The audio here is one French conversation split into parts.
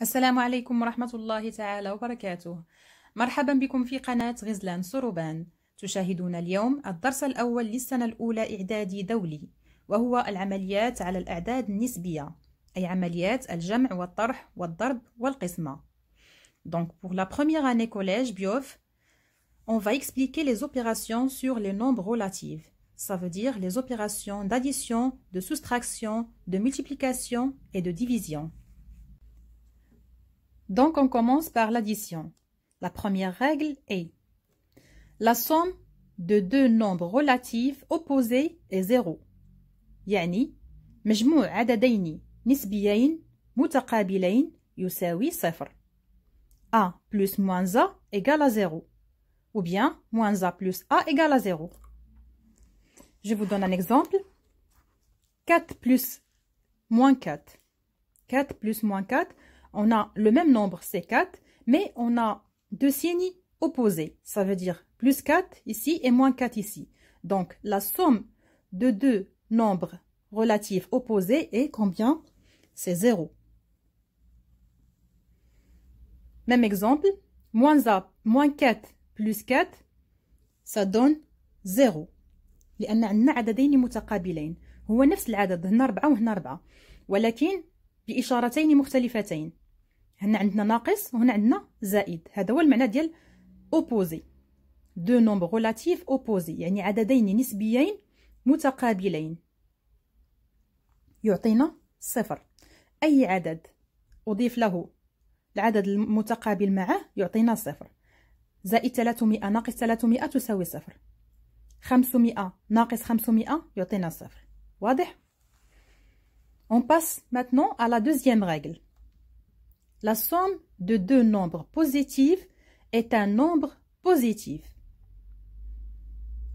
السلام عليكم ورحمة الله تعالى وبركاته. مرحبا بكم في قناة غزلان صروبان. تشاهدون اليوم الدرس الأول للسنة الأولى إعدادي دولي، وهو العمليات على الأعداد النسبية، أي عمليات الجمع والطرح والضرب والقسمة. Donc pour la première année collège BIOF, on va expliquer les opérations sur les nombres relatifs. Ça veut dire les opérations d'addition, de soustraction, de multiplication et de division. Donc on commence par l'addition. La première règle est la somme de deux nombres relatifs opposés est 0. يعني مجموع عددين نسبيين متقابلين يساوي 0. A plus moins A égale à 0. Ou bien moins A plus A égale à 0. Je vous donne un exemple. 4 plus moins 4. 4 plus moins 4, on a le même nombre, c'est 4, mais on a deux signes opposés. Ça veut dire plus 4 ici et moins 4 ici. Donc, la somme de deux nombres relatifs opposés est combien? C'est 0. Même exemple, moins 4 plus 4, ça donne 0. لأن عندنا عددين متقابلين. هو نفس العدد، هنا 4 وهنا 4، ولكن بإشارتين مختلفتين. هنا عندنا ناقص وهنا عندنا زائد. هذا هو المعنى ديال opposé. Deux nombres relatifs opposés، يعني عددين نسبيين متقابلين. يعطينا 0. أي عدد أضيف له العدد المتقابل معه يعطينا 0. زائد 300 ناقص 300 تساوي 0. 500 ناقص 500 يعطينا 0. واضح؟ On passe maintenant à la deuxième règle. La somme de deux nombres positifs est un nombre positif.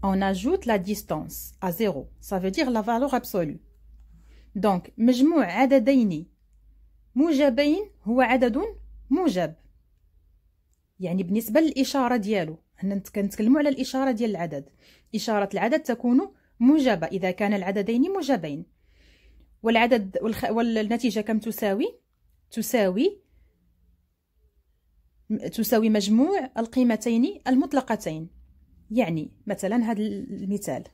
On ajoute la distance à 0. Ça veut dire la valeur absolue. Donc, مجموع عددين موجبين هو عدد موجب. يعني بالنسبة للإشارة ديالو. هنا كنتكلموا على الإشارة ديال العدد. إشارة العدد تكون موجبة إذا كان العددين موجبين. والعدد والنتيجة كم تساوي؟ تساوي مجموع القيمتين المطلقتين. يعني مثلا هذا المثال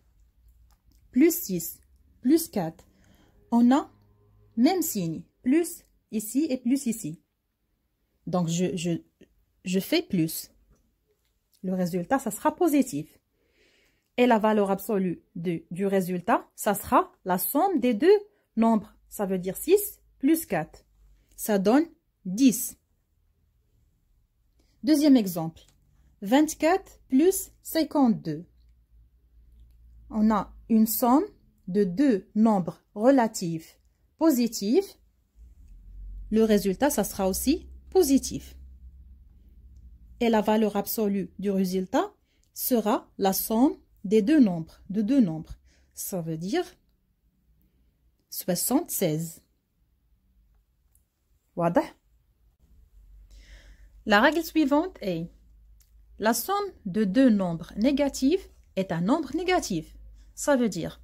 plus 6 plus 4, on a même signe, plus ici et plus ici. Donc je fais plus. Le résultat, ça sera positif. Et la valeur absolue du résultat, ça sera la somme des deux nombres. Ça veut dire 6 plus 4. Ça donne 10. Deuxième exemple. 24 plus 52. On a une somme de deux nombres relatifs positifs. Le résultat, ça sera aussi positif. Et la valeur absolue du résultat sera la somme des deux nombres, Ça veut dire 76. واضح? La règle suivante est la somme de deux nombres négatifs est un nombre négatif. Ça veut dire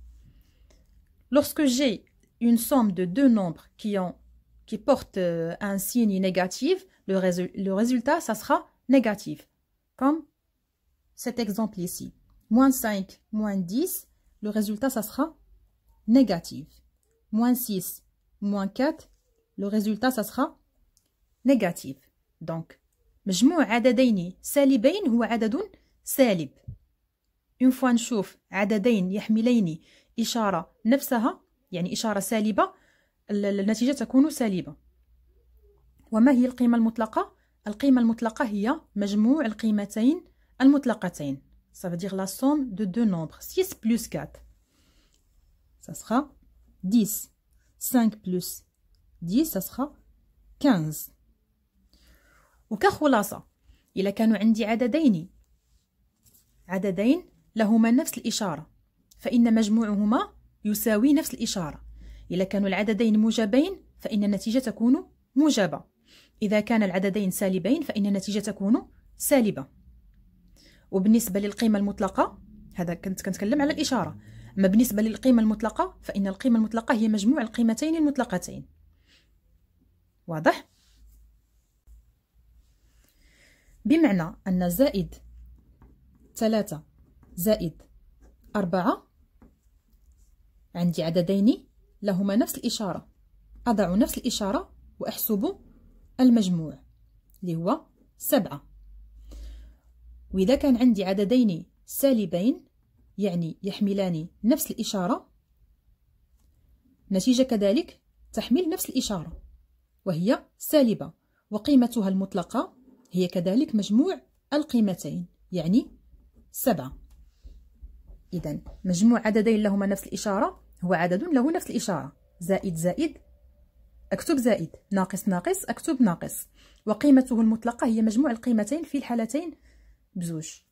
lorsque j'ai une somme de deux nombres qui portent un signe négatif, le résultat, ça sera négatif. Comme cet exemple ici. Moins 5, moins 10, le résultat, ça sera négatif. Moins 6, moins 4, le résultat, ça sera négatif. Donc, مجموع عددين سالبين هو عدد سالب. Une fois نشوف عددين يحملين إشارة نفسها، يعني إشارة سالبة، النتيجة تكون سالبة. وما هي القيمة المطلقة؟ القيمة المطلقة هي مجموع القيمتين المطلقتين. Ça veut dire la somme de deux nombres. 6 plus 4. Ça sera 10. 5 plus 10, ça sera 15. وكخلاصة إذا كانوا عندي عددين لهما نفس الإشارة فإن مجموعهما يساوي نفس الإشارة. إذا كانوا العددين موجبين فإن النتيجة تكون موجبة. إذا كان العددين سالبين فإن النتيجة تكون سالبة. وبالنسبة للقيمة المطلقة، هذا كنت كنتكلم على الإشارة، أما بالنسبة للقيمة المطلقة فإن القيمة المطلقة هي مجموع القيمتين المطلقتين. واضح؟ بمعنى أن زائد 3 زائد 4 عندي عددين لهما نفس الإشارة، أضع نفس الإشارة وأحسب المجموع اللي هو 7. وإذا كان عندي عددين سالبين يعني يحملان نفس الإشارة، نتيجة كذلك تحمل نفس الإشارة وهي سالبة، وقيمتها المطلقة هي كذلك مجموع القيمتين يعني 7. إذن مجموع عددين لهما نفس الإشارة هو عدد له نفس الإشارة، زائد زائد أكتب زائد، ناقص ناقص أكتب ناقص، وقيمته المطلقة هي مجموع القيمتين في الحالتين بزوج.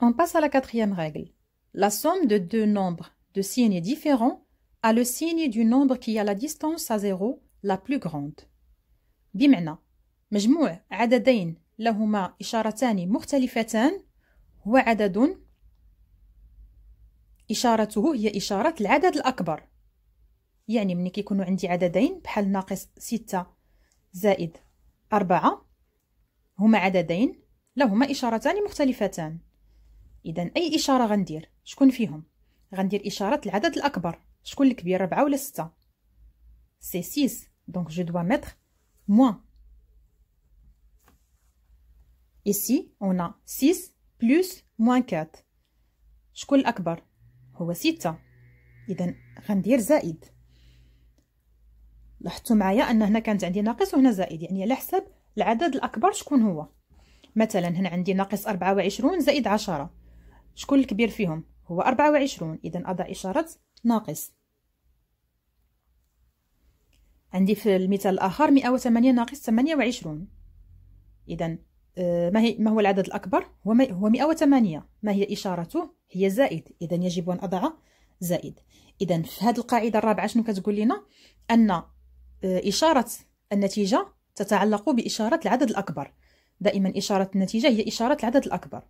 On passe à la quatrième règle. La somme de deux nombres de signes différents a le signe du nombre qui a la distance à 0 la plus grande. بمعنى مجموع عددين لهما إشارتان مختلفتان هو عدد إشارته هي إشارة العدد الأكبر. يعني ملي كيكونوا عندي عددين بحال ناقص 6 زائد 4 هما عددين لهما إشارتان مختلفتان. إذن أي إشارة غندير؟ شكون فيهم؟ غندير إشارة العدد الأكبر. شكون الكبير، 4 ولا 6؟ سي 6. دونك جو دوا ميتر موان. Ici, on a 6 plus moins 4. شكون الأكبر؟ هو 6. إذن غندير زائد. لاحظتوا معايا أن هنا كانت عندي ناقص وهنا زائد، يعني على حسب العدد الأكبر شكون هو. مثلا هنا عندي ناقص 24 زائد 10. شكون الكبير فيهم؟ هو 24. إذن أضع إشارة ناقص. عندي في المثال الآخر 108 ناقص 28. إذن ما هو العدد الأكبر؟ هو 108. ما هي إشارته؟ هي زائد. إذن يجب أن أضع زائد. إذن في هذه القاعدة الرابعة شنو كتقول لنا؟ أن إشارة النتيجة تتعلق بإشارة العدد الأكبر. دائما إشارة النتيجة هي إشارة العدد الأكبر.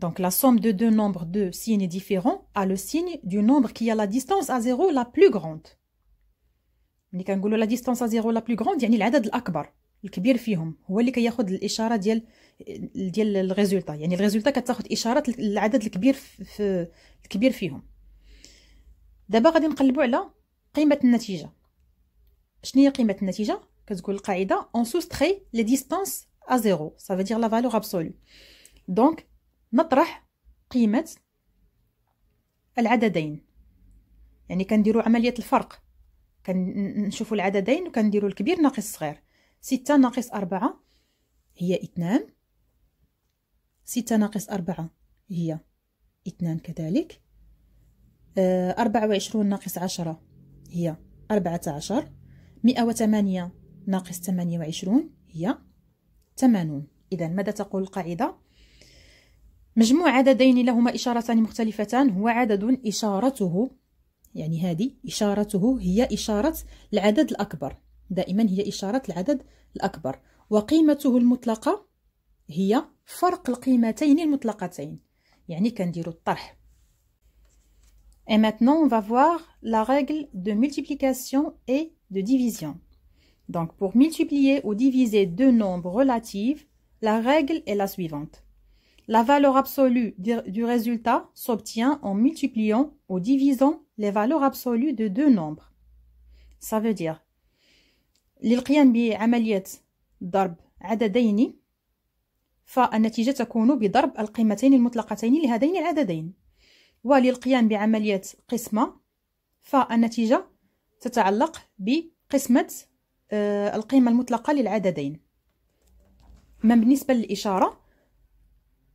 Donc la somme de deux nombres de signes différents a le signe du nombre qui a la distance à 0 la plus grande. ملي كنقولوا لا ديستانس ا 0 لا بلو غروند يعني العدد الاكبر الكبير فيهم هو اللي كياخذ الاشاره ديال الريزولتا، يعني الريزولتا كتاخذ اشاره العدد الكبير فيهم. دابا غادي نقلبوا على قيمه النتيجه. شنو هي قيمه النتيجه؟ كتقول القاعده اون سوستري لي ديستانس ا 0 ça veut dire la valeur absolue. دونك نطرح قيمه العددين، يعني كنديروا عمليه الفرق، كنشوفوا العددين وكنديروا الكبير ناقص الصغير. 6 ناقص 4 هي 2، 6 ناقص 4 هي 2 كذلك، 24 ناقص 10 هي 14، 108 ناقص 28 هي 80. إذا ماذا تقول القاعدة؟ مجموع عددين لهما إشارتان مختلفتان هو عدد إشارته، يعني هذه إشارته هي إشارة العدد الأكبر، دائما هي إشارة العدد الأكبر، وقيمته المطلقة هي فرق القيمتين المطلقتين، يعني كنديروا الطرح. Et maintenant on va voir la règle de multiplication et de division. Donc pour multiplier ou diviser deux nombres relatifs, la règle est la suivante. La valeur absolue du résultat s'obtient en multipliant ou divisant les valeurs absolues de deux nombres. Ça veut dire للقيام بعملية ضرب عددين فالنتيجة تكون بضرب القيمتين المطلقتين لهذين العددين، وللقيام بعملية قسمة فالنتيجة تتعلق بقسمة القيمة المطلقة للعددين. أما بالنسبة للإشارة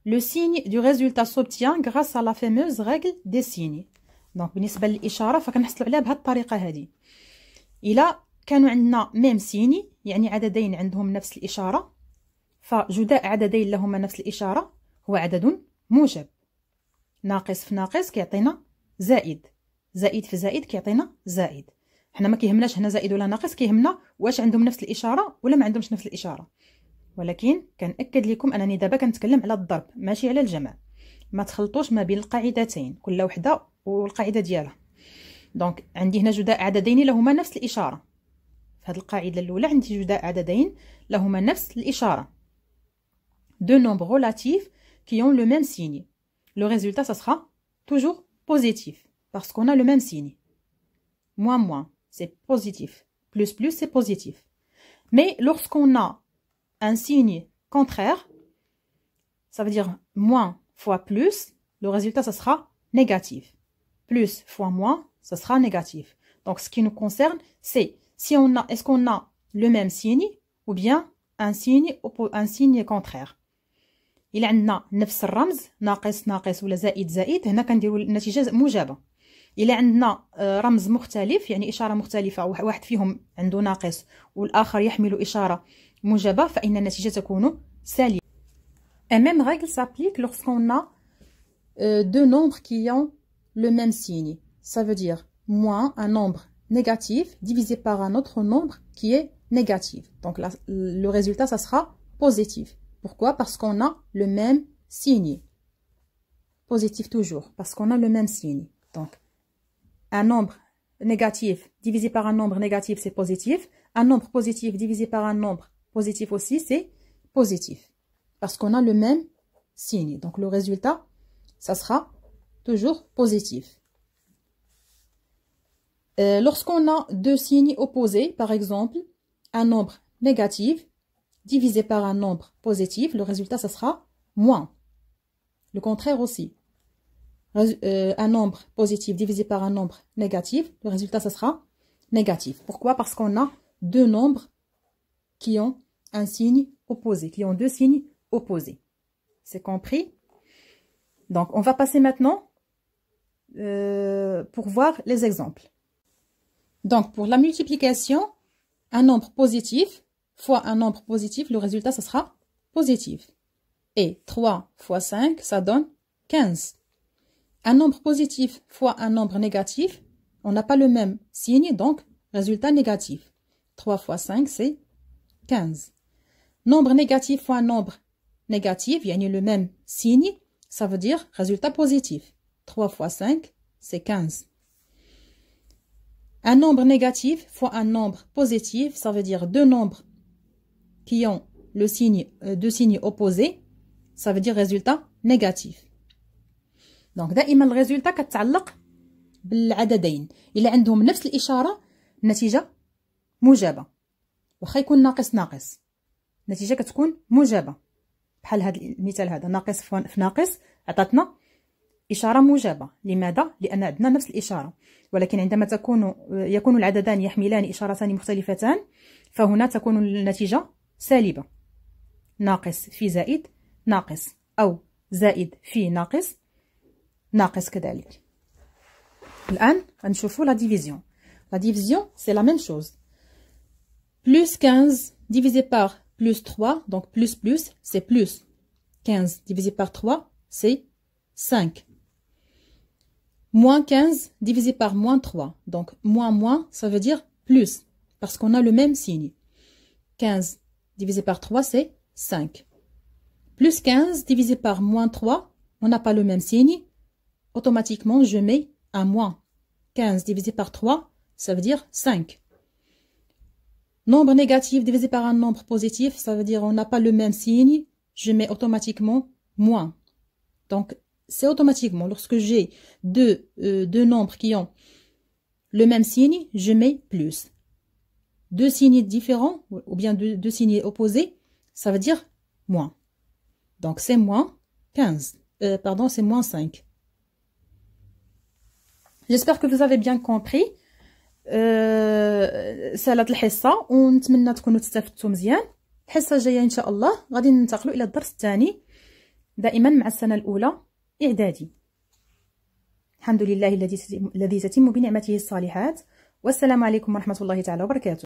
le signe du résultat s'obtient grâce à la fameuse règle des signes. دونك بالنسبة للإشارة فكنحصلوا عليها بهذه الطريقة هذه. إلا كانوا عندنا ميم سيني يعني عددين عندهم نفس الإشارة، فجداء عددين لهما نفس الإشارة هو عدد موجب. ناقص في ناقص كيعطينا زائد، زائد في زائد كيعطينا زائد. حنا ما كيهمناش هنا زائد ولا ناقص، كيهمنا واش عندهم نفس الإشارة ولا ما عندهمش نفس الإشارة. ولكن كنأكد لكم أنني دابا كنتكلم على الضرب ماشي على الجمع، ما تخلطوش ما بين القاعدتين، كل وحدة والقاعدة ديالها. دونك عندي هنا جداء عددين لهما نفس الإشارة، في هذه القاعدة الأولى عندي عددين لهما نفس الإشارة. Deux nombres relatifs qui ont le même signe. Le résultat, ça sera toujours positif parce qu'on a le même signe. Moins, moins, c'est positif. Plus, plus, c'est positif. Mais lorsqu'on a un signe contraire, ça veut dire moins fois plus, le résultat, ça sera négatif. Plus fois moins, ça sera négatif. Donc, ce qui nous concerne, c'est si on a, est-ce qu'on a le même signe ou bien un signe contraire. إلا عندنا نفس الرمز ناقص ناقص ولا زائد زائد هنا كنديروا النتيجة موجبة. إلا عندنا رمز مختلف يعني إشارة مختلفة واحد فيهم عنده ناقص والآخر يحمل إشارة موجبة فإن النتيجة تكون سالبة. La même règle s'applique lorsqu'on a deux nombres qui ont le même signe. Ça veut dire moins un nombre négatif divisé par un autre nombre qui est négatif. Donc là, le résultat, ça sera positif. Pourquoi? Parce qu'on a le même signe. Positif toujours, parce qu'on a le même signe. Donc, un nombre négatif divisé par un nombre négatif, c'est positif. Un nombre positif divisé par un nombre positif aussi, c'est positif. Parce qu'on a le même signe. Donc, le résultat, ça sera toujours positif. Lorsqu'on a deux signes opposés, par exemple, un nombre négatif divisé par un nombre positif, le résultat, ça sera moins. Le contraire aussi. Un nombre positif divisé par un nombre négatif, le résultat, ça sera négatif. Pourquoi? Parce qu'on a deux nombres qui ont un signe opposé, qui ont deux signes opposés. C'est compris? Donc, on va passer maintenant pour voir les exemples. Donc, pour la multiplication, un nombre positif fois un nombre positif, le résultat, ça sera positif. Et 3 fois 5, ça donne 15. Un nombre positif fois un nombre négatif, on n'a pas le même signe, donc résultat négatif. 3 fois 5, c'est 15. Nombre négatif fois un nombre négatif, il y a le même signe, ça veut dire résultat positif. 3 fois 5, c'est 15. Un nombre négatif fois un nombre positif, ça veut dire deux nombres qui ont le signe, deux signes opposés, ça veut dire résultat négatif. Donc دائما الريزولتا كتعلق بالعددين. إلا عندهم نفس الإشارة النتيجة موجبة. واخا يكون ناقص ناقص النتيجة كتكون موجبة. بحال هذا المثال هذا ناقص في ناقص عطاتنا إشارة موجبة. لماذا؟ لأن عندنا نفس الإشارة. ولكن عندما يكون العددان يحملان إشارتان مختلفتان فهنا تكون النتيجة سالبة. ناقص في زائد ناقص أو زائد في ناقص ناقص كذلك. الآن غنشوفوا لا ديفيزيون. La division, c'est la même chose. Plus 15 divisé par plus 3, donc plus, c'est plus. 15 divisé par 3, c'est 5. Moins 15 divisé par moins 3, donc moins, ça veut dire plus, parce qu'on a le même signe. 15 divisé par 3, c'est 5. Plus 15 divisé par moins 3, on n'a pas le même signe. Automatiquement, je mets un moins. 15 divisé par 3, ça veut dire 5. Nombre négatif divisé par un nombre positif, ça veut dire on n'a pas le même signe. Je mets automatiquement moins. Donc, c'est automatiquement. Lorsque j'ai deux nombres qui ont le même signe, je mets plus. Deux signes différents, ou bien deux signes opposés, ça veut dire moins. Donc, c'est moins 15. C'est moins 5. J'espère que vous avez bien compris. سالت الحصة ونتمنى تكونوا تستفدتوا مزيان. الحصة الجاية إن شاء الله غادي ننتقلوا إلى الدرس الثاني دائما مع السنة الأولى إعدادي. الحمد لله الذي تتم بنعمته الصالحات. والسلام عليكم ورحمة الله تعالى وبركاته.